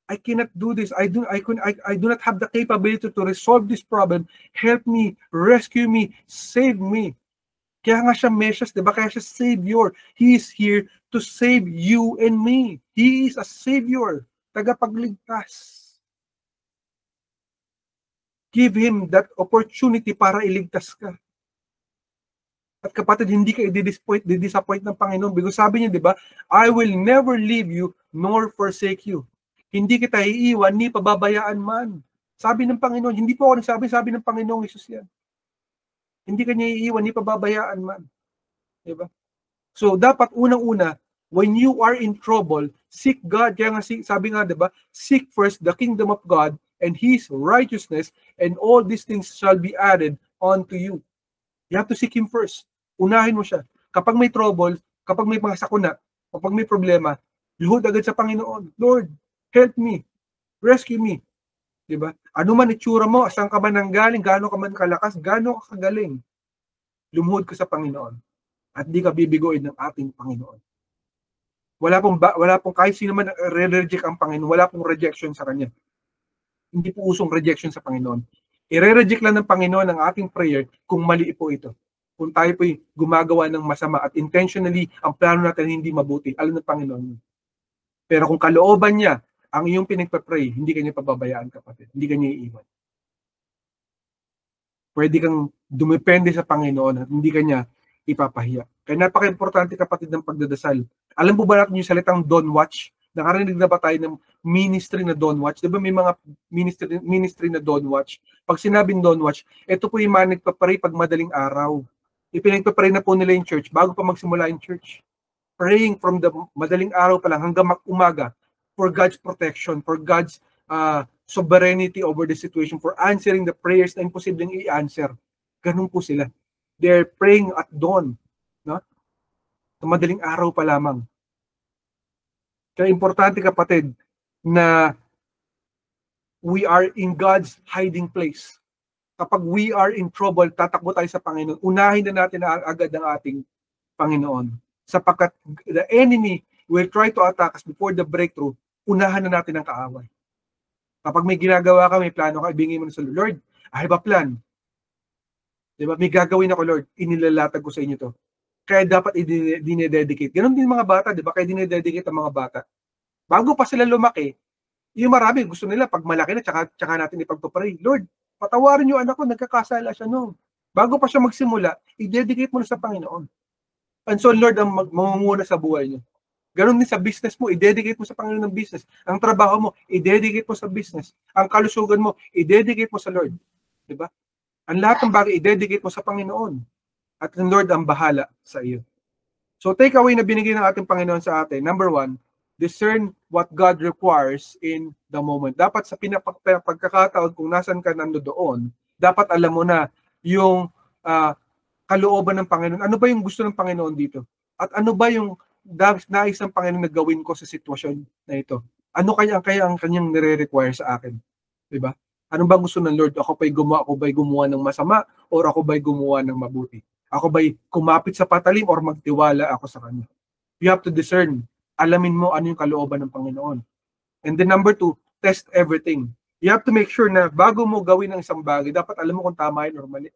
I cannot do this. I do not have the capability to resolve this problem. Help me, rescue me, save me. Kaya nga siya Mesias, di ba? Kaya siya Savior. He is here to save you and me. He is a Savior, tagapagligtas. Give Him that opportunity para iligtas ka. At kapatid, hindi ka i-disappoint ng Panginoon. Because sabi niya, di ba? I will never leave you nor forsake you. Hindi kita iiwan, ni pababayaan man. Sabi ng Panginoon, hindi po ako nagsabi, sabi ng Panginoong Hesus yan. Hindi kanya iiwan, ni pababayaan man. Diba? So, dapat unang-una, when you are in trouble, seek God. Kaya nga, sabi nga, diba? Seek first the kingdom of God and His righteousness, and all these things shall be added unto you. You have to seek Him first. Unahin mo siya. Kapag may trouble, kapag may mga sakuna, kapag may problema, luhod agad sa Panginoon. Lord, help me. Rescue me. Diba? Ano man itsura mo, saan ka man nanggaling, gaano ka man kalakas, gaano ka kagaling, lumuhod ka sa Panginoon. At di ka bibigoin ng ating Panginoon. Wala pong kahit sino man re-reject ang Panginoon, wala pong rejection sa Kanya. Hindi po usong rejection sa Panginoon. I-reject lang ng Panginoon ang ating prayer kung mali po ito. Kung tayo po'y gumagawa ng masama at intentionally ang plano natin hindi mabuti, alam ng Panginoon. Pero kung kalooban niya ang iyong pinagpa-pray, hindi kanya pababayaan, kapatid. Hindi kanya iiwan. Pwede kang dumepende sa Panginoon at hindi kanya ipapahiya. Kaya napaka-importante, kapatid, ng pagdadasal. Alam po ba natin yung salitang don't watch? Nakarinig na ba tayo ng ministry na don't watch? Diba may mga ministry na don't watch? Pag sinabing don't watch, ito po yung mga nagpa-pray pag madaling araw. Ipinagpa-pray na po nila yung church bago pa magsimula yung church. Praying from the madaling araw pa lang hanggang umaga for God's protection, for God's sovereignty over the situation, for answering the prayers na imposibleng i-answer. Ganun po sila. They're praying at dawn. No? Sa madaling araw pa lamang. Kaya importante, kapatid, na we are in God's hiding place. Kapag we are in trouble, tatakbo tayo sa Panginoon. Unahin na natin agad ang ating Panginoon. Sapagkat the enemy will try to attack us before the breakthrough, unahan na natin ang kaaway. Kapag may ginagawa ka, may plano ka, ibigay mo na sa Lord, I have a plan. Diba? May gagawin ako, Lord, inilalatag ko sa inyo to. Kaya dapat dinededicate. Ganon din mga bata, di ba? Kaya dinededicate ang mga bata. Bago pa sila lumaki, yung marami, gusto nila, pag malaki na, tsaka natin ipagpapray. Lord, patawarin niyo anak ko, nagkakasala siya noon. Bago pa siya magsimula, i-dedicate mo na sa Panginoon. And so, Lord, ang mamumuna sa buhay niyo. Ganon din sa business mo, i-dedicate mo sa Panginoon ng business. Ang trabaho mo, i-dedicate mo sa business. Ang kalusugan mo, i-dedicate mo sa Lord. Di ba? Ang lahat ng bagay, i-dedicate mo sa Panginoon. At ang Lord ang bahala sa iyo. So, take away na binigay ng ating Panginoon sa atin. Number 1, discern what God requires in the moment. Dapat sa pagkakataon kung nasan ka nandoon, dapat alam mo na yung kalooban ng Panginoon. Ano ba yung gusto ng Panginoon dito? At ano ba yung nais ng Panginoon na gawin ko sa sitwasyon na ito? Ano kaya ang kanyang nire-require sa akin? Diba? Ano ba gusto ng Lord? Ako ba'y gumawa ng masama or ako ba'y gumawa ng mabuti? Ako ba'y kumapit sa patalim or magtiwala ako sa Kanya? You have to discern. alamin mo ano yung kalooban ng Panginoon. And then number 2, test everything. You have to make sure na bago mo gawin ang isang bagay, dapat alam mo kung tama yun or mali.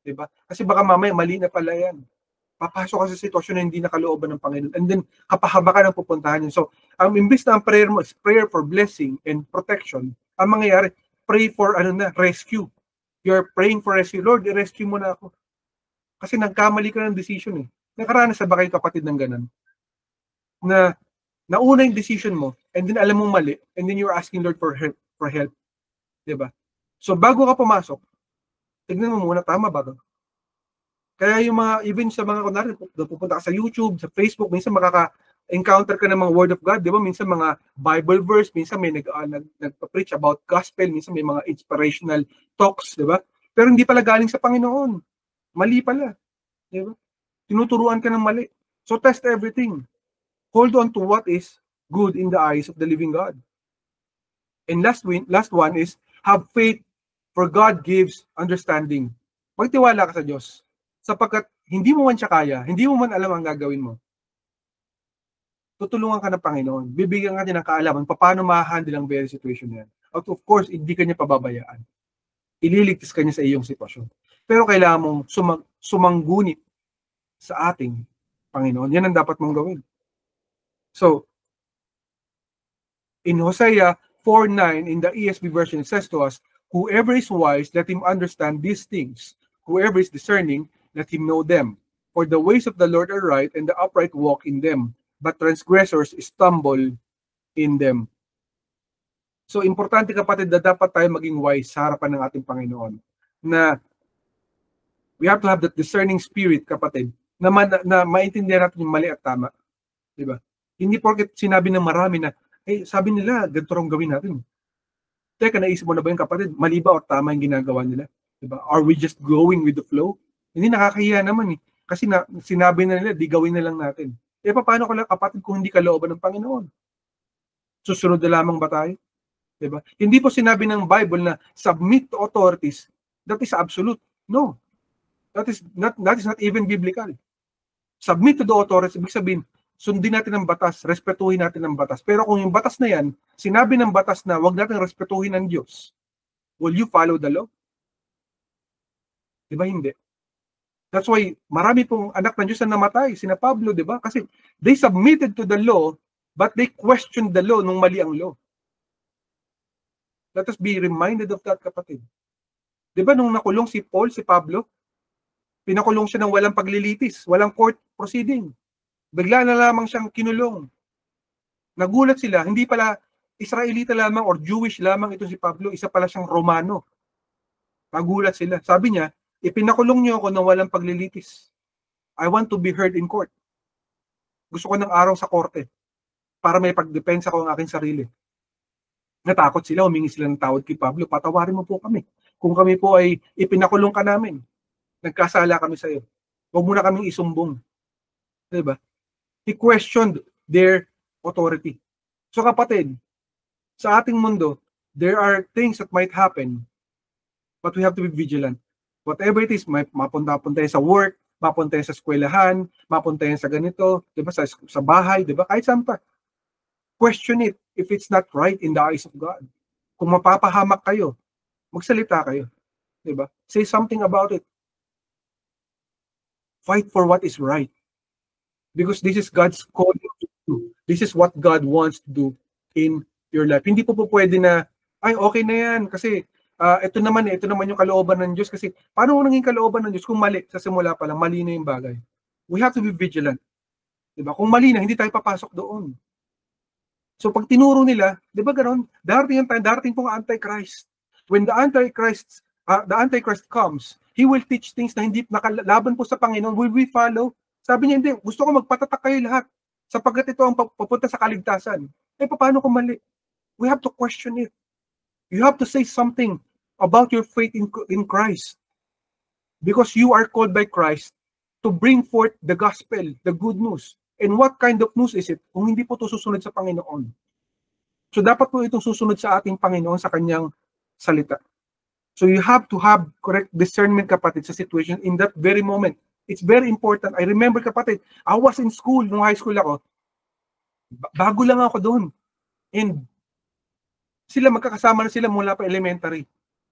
Diba? Kasi baka mamaya mali na pala yan. Papasok ka sa sitwasyon na hindi nakalooban ng Panginoon. And then, kapahaba ka ng pupuntahan yun. So, imbis na ang prayer mo is prayer for blessing and protection, ang mangyayari, pray for rescue. You're praying for rescue. Lord, i-rescue mo na ako. Kasi nagkamali ka ng decision eh. Nakaranas na ba kayo kapatid ng ganun? Na nauna yung decision mo, and then alam mong mali, and then you're asking Lord for help. Diba? So, bago ka pumasok, tignan mo muna, tama ba? Kaya yung mga, even sa mga, kunwari, pupunta ka sa YouTube, sa Facebook, minsan makaka-encounter ka ng mga Word of God, di ba? Minsan mga Bible verse, minsan may nagpa-preach about gospel, minsan may mga inspirational talks, di ba? Pero hindi pala galing sa Panginoon. Mali pala. Di ba? Tinuturuan ka ng mali. So test everything. Hold on to what is good in the eyes of the living God. And last one is, have faith, for God gives understanding. Magtiwala ka sa Diyos. Sapagkat hindi mo man siya kaya, hindi mo man alam ang gagawin mo, tutulungan ka ng Panginoon. Bibigyan ka niya ng kaalaman paano ma-handle ang very situation niyan. At of course, hindi ka niya pababayaan. Ililigtas ka niya sa iyong sitwasyon. Pero kailangan mong sumanggunit sa ating Panginoon. Yan ang dapat mong gawin. So, in Hosea 4:9, in the ESV version, it says to us, whoever is wise, let him understand these things. Whoever is discerning, let him know them. For the ways of the Lord are right, and the upright walk in them, but transgressors stumble in them. So, importante kapatid na dapat tayo maging wise sa harapan ng ating Panginoon. Na we have to have that discerning spirit, kapatid, na maintindihan natin yung mali at tama. Diba? Hindi porket sinabi ng marami na, sabi nila, ganito rong gawin natin. Teka, naisip mo na ba yung kapatid, mali ba o tama yung ginagawa nila? Diba? Are we just going with the flow? Hindi, nakakahiya naman eh. Kasi sinabi na nila, di gawin na lang natin. Paano ko lang kapatid kung hindi kalooban ng Panginoon? Susunod na lamang ba tayo? Diba? Hindi po sinabi ng Bible na submit to authorities. That is absolute. No. That is not even biblical. Submit to the authorities, ibig sabihin, sundin natin ang batas, respetuhin natin ang batas. Pero kung yung batas na yan, sinabi ng batas na wag natin respetuhin ang Diyos, will you follow the law? Diba hindi? That's why marami pong anak ng Diyos na namatay, sina Pablo, di ba? Kasi they submitted to the law, but they questioned the law nung mali ang law. Let us be reminded of that, kapatid. Di ba nung nakulong si Paul, si Pablo, pinakulong siya ng walang paglilitis, walang court proceeding. Bigla na lamang siyang kinulong. Nagulat sila, hindi pala Israelita lamang or Jewish lamang ito si Pablo, isa pala siyang Romano. Nagulat sila. Sabi niya, ipinakulong niyo ako ng walang paglilitis. I want to be heard in court. Gusto ko ng araw sa korte para may pagdepensa ko ang aking sarili. Natakot sila, humingi sila ng tawad kay Pablo. Patawarin mo po kami. Kung kami po ay ipinakulong ka namin, nagkasala kami sa iyo. Huwag mo na kaming isumbong. Diba? He questioned their authority. So kapatid, sa ating mundo, there are things that might happen, but we have to be vigilant. Whatever it is, mapunta sa work, mapunta sa eskwelahan, mapunta sa ganito, diba? Sa bahay, diba? Kahit saan pa. Question it if it's not right in the eyes of God. Kung mapapahamak kayo, magsalita kayo. Diba? Say something about it. Fight for what is right. Because this is God's call to do. This is what God wants to do in your life. Hindi po pwede na, ay okay na yan kasi ito naman yung kalooban ng Diyos. Kasi paano naging kalooban ng Diyos kung mali sa simula pa lang, mali na yung bagay? We have to be vigilant. Diba? Kung mali na, hindi tayo papasok doon. So pag tinuro nila, di ba ganoon? Darating po ang Antichrist. When the Antichrist comes, he will teach things na hindi nakalaban po sa Panginoon. Will we follow? Sabi niya, hindi, gusto ko magpatatak kayo lahat sapagkat ito ang papunta sa kaligtasan. Paano kung mali? We have to question it. You have to say something about your faith in Christ. Because you are called by Christ to bring forth the gospel, the good news. And what kind of news is it kung hindi po ito susunod sa Panginoon? So dapat po itong susunod sa ating Panginoon sa kanyang salita. So you have to have correct discernment, kapatid, sa situation in that very moment. It's very important. I remember, kapatid, I was in school, nung high school ako. Bago lang ako doon. And sila magkakasama na sila mula pa elementary.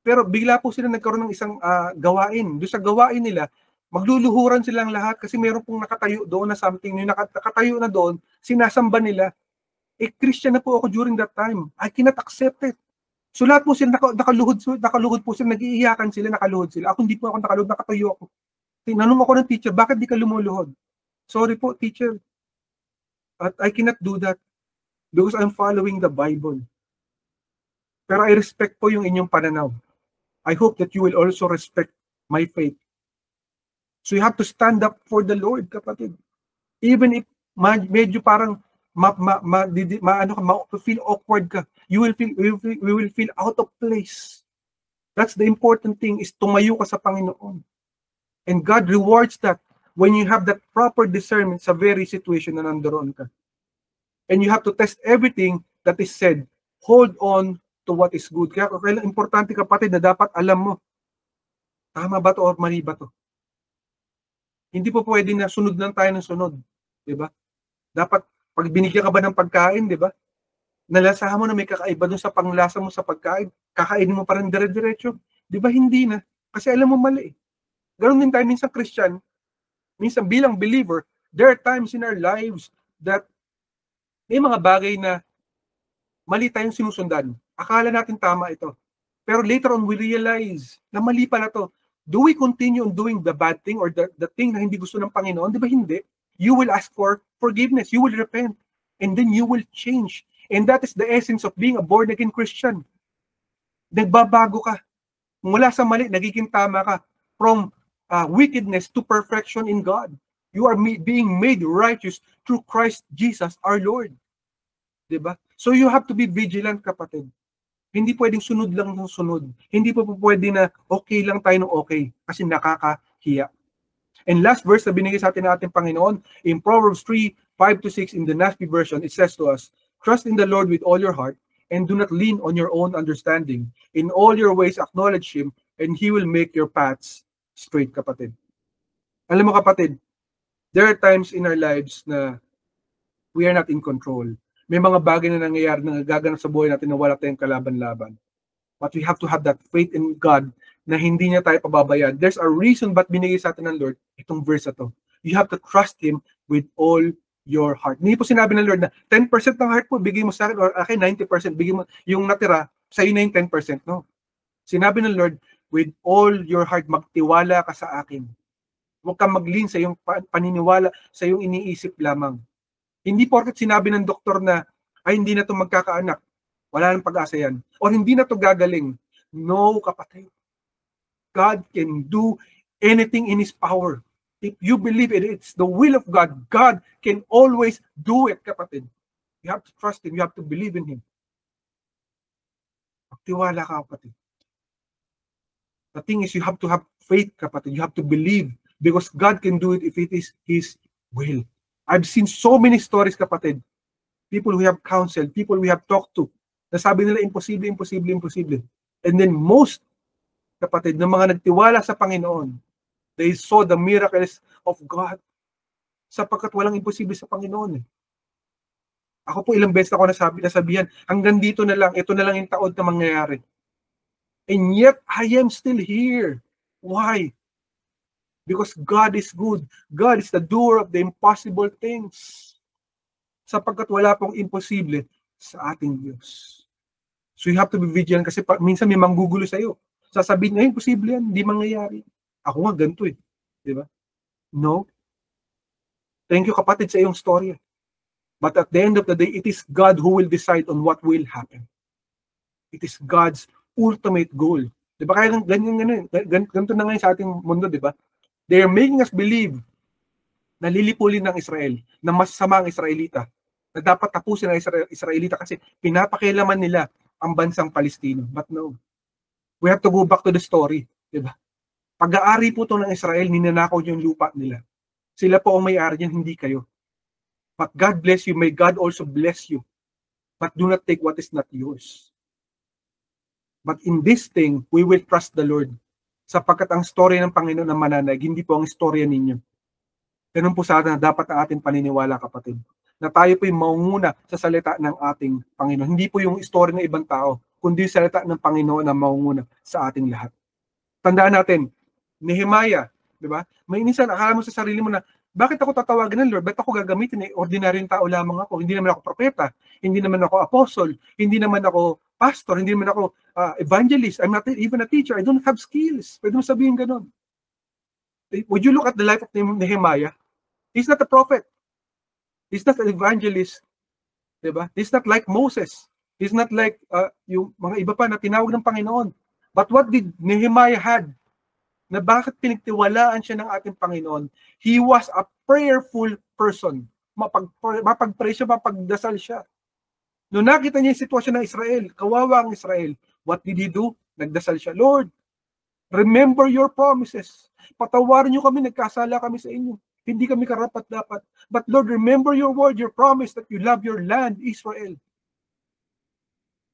Pero bigla po sila nagkaroon ng isang gawain. Doon sa gawain nila, magluluhuran silang lahat kasi meron pong nakatayo doon na something. Yung nakatayo na doon, sinasamba nila. Christian na po ako during that time. I cannot accept it. So lahat po sila nakaluhod po sila, nag-iiyakan sila, nakaluhod sila. Ako hindi po ako nakaluhod, nakatayo ako. Tinanong ako ng teacher, bakit di ka lumuluhod? Sorry po, teacher. I cannot do that because I'm following the Bible. Pero I respect po yung inyong pananaw. I hope that you will also respect my faith. So you have to stand up for the Lord, kapatid. Even if medyo parang feel awkward ka, we will feel out of place. That's the important thing, is tumayo ka sa Panginoon. And God rewards that when you have that proper discernment sa very situation na nandoon ka. And you have to test everything that is said. Hold on to what is good. Kaya importante, kapatid, na dapat alam mo, tama ba to or mali ba to? Hindi po pwede na sunod lang tayo ng sunod. Diba? Dapat, pag binigyan ka ba ng pagkain, diba? Nalasahan mo na may kakaiba doon sa panglasa mo sa pagkain, kakainin mo pa rin dire-diretso. Diba? Hindi na. Kasi alam mo mali. Ganon din tayo minsan Christian, minsan bilang believer, there are times in our lives that may mga bagay na mali tayong sinusundan. Akala natin tama ito. Pero later on, we realize na mali pala to. Do we continue on doing the bad thing or the thing na hindi gusto ng Panginoon? Di ba hindi? You will ask for forgiveness. You will repent. And then you will change. And that is the essence of being a born-again Christian. Nagbabago ka. Mula sa mali, nagiging tama ka. From wickedness to perfection in God. You are being made righteous through Christ Jesus our Lord. Diba? So you have to be vigilant, kapatid. Hindi pwedeng sunod lang ng sunod. Hindi po pwede na okay lang tayo ng okay kasi nakakahiya. And last verse na binigay sa atin ng ating Panginoon, in Proverbs 3:5-6 in the NASB version, it says to us, trust in the Lord with all your heart and do not lean on your own understanding. In all your ways acknowledge Him and He will make your paths straight, kapatid. Alam mo, kapatid, there are times in our lives na we are not in control. May mga bagay na nangyayari na nagaganap sa buhay natin na wala tayong kalaban-laban. But we have to have that faith in God na hindi niya tayo pababayaan. There's a reason ba't binigay sa atin ng Lord itong verse na to. You have to trust Him with all your heart. Hindi po sinabi ng Lord na 10% ng heart mo, bigay mo sa akin, or akin 90%, bigay mo yung natira, sa'yo na yung 10%. No. Sinabi ng Lord, with all your heart, magtiwala ka sa akin. Huwag kang mag-lean sa iyong paniniwala, sa iyong iniisip lamang. Hindi porket sinabi ng doktor na, ay hindi na ito magkakaanak, wala nang pag-asa yan. Or hindi na ito gagaling. No, kapatid. God can do anything in His power. If you believe it's the will of God, God can always do it, kapatid. You have to trust Him. You have to believe in Him. Magtiwala ka, kapatid. The thing is, you have to have faith, kapatid. You have to believe because God can do it if it is His will. I've seen so many stories, kapatid. People we have counseled, people we have talked to, nasabi nila imposible, imposible, imposible. And then most, kapatid, ng mga nagtiwala sa Panginoon, they saw the miracles of God sapagkat walang imposible sa Panginoon. Ako po ilang beses ako nasabihan, hanggang dito na lang, ito na lang yung taon na mangyayari. And yet, I am still here. Why? Because God is good. God is the doer of the impossible things. Sapagkat wala pong imposible sa ating Diyos. So you have to be vigilant kasi minsan may manggugulo sa iyo. Sasabihin niya, imposible yan, hindi mangyayari. Ako nga ganito eh. Di ba? No. Thank you, kapatid, sa iyong story. But at the end of the day, it is God who will decide on what will happen. It is God's ultimate goal. Di ba? Kaya ganito na ngayon sa ating mundo, di ba? They are making us believe na lilipulin ng Israel, na masasama ang Israelita, na dapat tapusin ang Israelita kasi pinapakialaman nila ang bansang Palestino. But no. We have to go back to the story. Diba? Pag-aari po ito ng Israel, ninanakaw yung lupa nila. Sila po ang may-ari niyan, hindi kayo. But God bless you. May God also bless you. But do not take what is not yours. But in this thing, we will trust the Lord. Sapagkat ang story ng Panginoon na mananag, hindi po ang istorya ninyo. Ganun po sa atin na dapat ang ating paniniwala, kapatid. na tayo po yung maunguna sa salita ng ating Panginoon. Hindi po yung story ng ibang tao, kundi yung salita ng Panginoon na maunguna sa ating lahat. Tandaan natin, Nehemiah, di ba? May minsan, akala mo sa sarili mo na, bakit ako tatawagin ng Lord? Bakit ako gagamitin? Ordinaryong tao lamang ako. Hindi naman ako propeta. Hindi naman ako apostle. Hindi naman ako pastor. Hindi naman ako evangelist. I'm not even a teacher. I don't have skills. Pwede mo sabihin ganun. Would you look at the life of Nehemiah? He's not a prophet. He's not an evangelist. Diba? He's not like Moses. He's not like yung mga iba pa na tinawag ng Panginoon. But what did Nehemiah had? Na bakit pinagtiwalaan siya ng ating Panginoon? He was a prayerful person. Mapag-pray siya, mapagdasal siya. Noong nakita niya yung sitwasyon ng Israel, kawawa ang Israel, what did he do? Nagdasal siya, Lord, remember your promises. Patawarin niyo kami, nagkasala kami sa inyo. Hindi kami karapat-dapat. But Lord, remember your word, your promise that you love your land, Israel.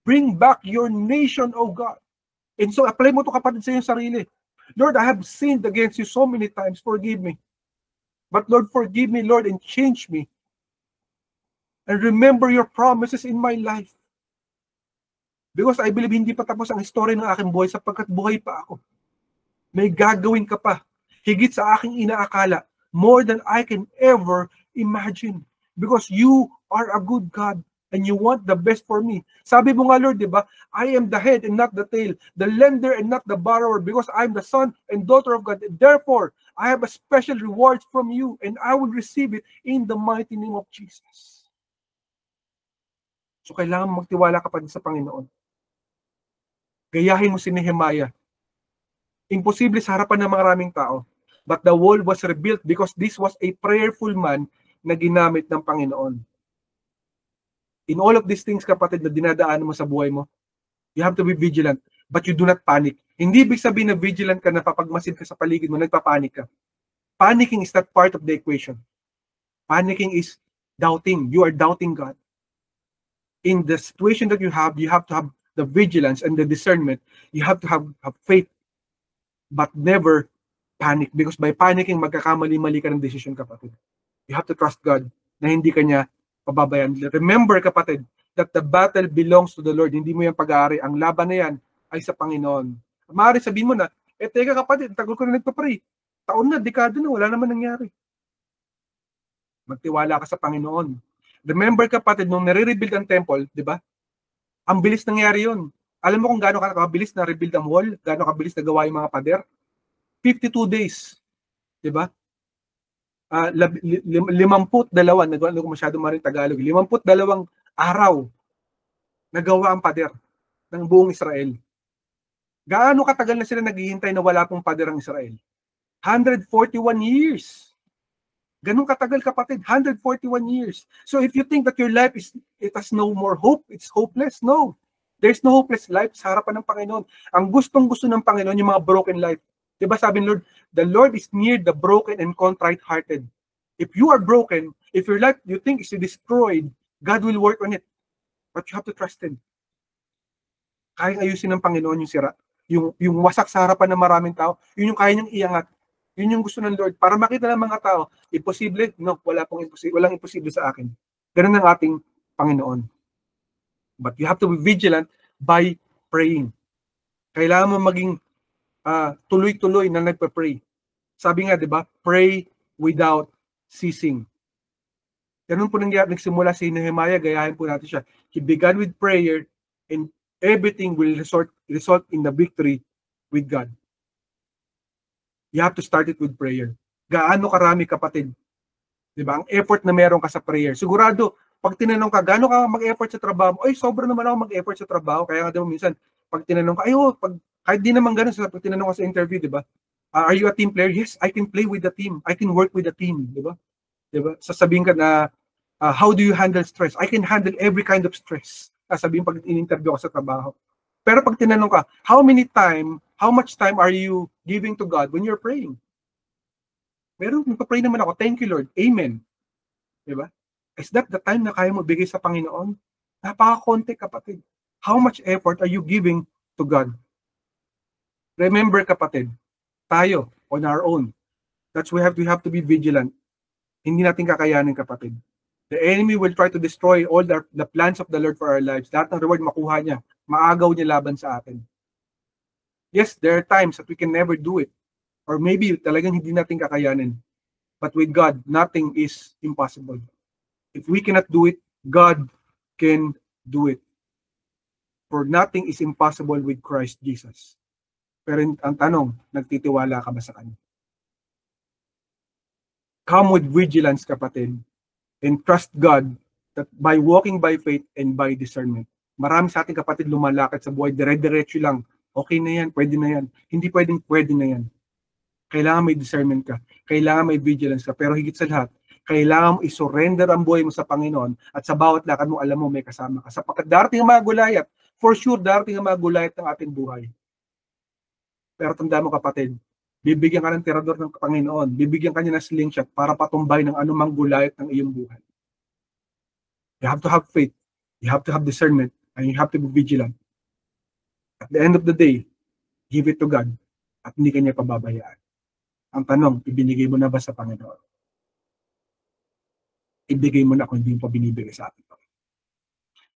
Bring back your nation, O God. And so, apply mo ito kapatid sa iyong sarili. Lord, I have sinned against you so many times. Forgive me. But Lord, forgive me, Lord, and change me. And remember your promises in my life. Because I believe hindi pa tapos ang story ng aking buhay sapagkat buhay pa ako. May gagawin ka pa. Higit sa aking inaakala. More than I can ever imagine. Because you are a good God. And you want the best for me. Sabi mo nga, Lord, di ba? I am the head and not the tail, the lender and not the borrower, because I am the son and daughter of God. Therefore, I have a special reward from you, and I will receive it in the mighty name of Jesus. So, kailangan magtiwala ka pa din sa Panginoon. Gayahin mo si Nehemiah. Imposible sa harapan ng maraming tao. But the wall was rebuilt because this was a prayerful man na ginamit ng Panginoon. In all of these things, kapatid, na dinadaanan mo sa buhay mo, you have to be vigilant, but you do not panic. Hindi ibig sabihin na vigilant ka, napapagmasid ka sa paligid mo, nagpapanik ka. Panicking is not part of the equation. Panicking is doubting. You are doubting God. In the situation that you have to have the vigilance and the discernment. You have to have faith, but never panic. Because by panicking, magkakamali-mali ka ng decision, kapatid. You have to trust God na hindi ka niya pababayan. Remember, kapatid, that the battle belongs to the Lord. Hindi mo yan pag-aari. Ang laban na yan ay sa Panginoon. Maaari sabihin mo na, teka kapatid, tagal ko na nagpa-pray. Taon na, dekada na, wala naman nangyari. Magtiwala ka sa Panginoon. Remember, kapatid, nung nare-rebuild ang temple, di ba? Ang bilis nangyari yun. Alam mo kung gaano kabilis na rebuild ang wall? Gaano kabilis na gawa yung mga pader? 52 days. Di ba? 52, nagawa ko masyado maring Tagalog, 52 araw nagawa ang pader ng buong Israel. Gaano katagal na sila naghihintay na wala pong pader ang Israel? 141 years. Ganun katagal, kapatid, 141 years. So if you think that your life it has no more hope, it's hopeless, no. There's no hopeless life sa harapan ng Panginoon. Ang gustong-gusto ng Panginoon yung mga broken life. Diba sabi ng Lord, the Lord is near the broken and contrite-hearted. If you are broken, if your life you think is destroyed, God will work on it. But you have to trust Him. Kayang ayusin ng Panginoon yung sira. Yung wasak sa harapan ng maraming tao, yun yung kaya niyang iangat. Yun yung gusto ng Lord. Para makita ng mga tao, imposible? No, walang imposible sa akin. Ganun ang ating Panginoon. But you have to be vigilant by praying. Kailangan mo maging tuloy-tuloy na nagpa-pray. Sabi nga, di ba? Pray without ceasing. Ganun po nagsimula si Nehemiah, gayahin po natin siya. He began with prayer and everything will result in the victory with God. You have to start it with prayer. Gaano karami, kapatid? Di ba? Ang effort na meron ka sa prayer. Sigurado, pag tinanong ka, gaano ka mag-effort sa trabaho? Ay, sobra naman ako mag-effort sa trabaho. Kaya nga diba minsan, pag tinanong ka, kahit di naman ganun, pag tinanong ka sa interview, di ba? Are you a team player? Yes, I can play with the team. I can work with the team. Di ba? Diba? Sasabihin ka na, how do you handle stress? I can handle every kind of stress. Sasabihin pag in-interview ka sa trabaho. Pero pag tinanong ka, how much time are you giving to God when you're praying? Meron, nagpa-pray naman ako, thank you Lord, amen. Diba? Is that the time na kaya mo bigay sa Panginoon? Napaka-konti, kapatid. How much effort are you giving to God? Remember, kapatid, tayo, on our own, we have to be vigilant. Hindi natin kakayanin, kapatid. The enemy will try to destroy all the plans of the Lord for our lives. Lahat ng reward makuha niya. Maagaw niya laban sa atin. Yes, there are times that we can never do it. Or maybe talagang hindi natin kakayanin. But with God, nothing is impossible. If we cannot do it, God can do it. For nothing is impossible with Christ Jesus. Pero ang tanong, nagtitiwala ka ba sa Kanya? Come with vigilance, kapatid, and trust God that by walking by faith and by discernment. Marami sa ating kapatid lumalakad sa buhay, dire-diretso lang. Okay na yan, pwede na yan. Hindi pwede na yan. Kailangan may discernment ka. Kailangan may vigilance ka. Pero higit sa lahat, kailangan mo isurrender ang buhay mo sa Panginoon at sa bawat lakad mo, alam mo, may kasama ka. Sapagkat darating ang mga gulayat, for sure, darating ang mga gulayat ng ating buhay. Pero tanda mo, kapatid, bibigyan ka ng tirador ng Panginoon, bibigyan ka niya ng slingshot para patumbay ng anumang gulayat ng iyong buhay. You have to have faith, you have to have discernment, and you have to be vigilant. At the end of the day, give it to God at hindi ka niya pababayaan. Ang tanong, ibinigay mo na ba sa Panginoon? Ibigay mo na kung hindi mo pa binibigay sa atin.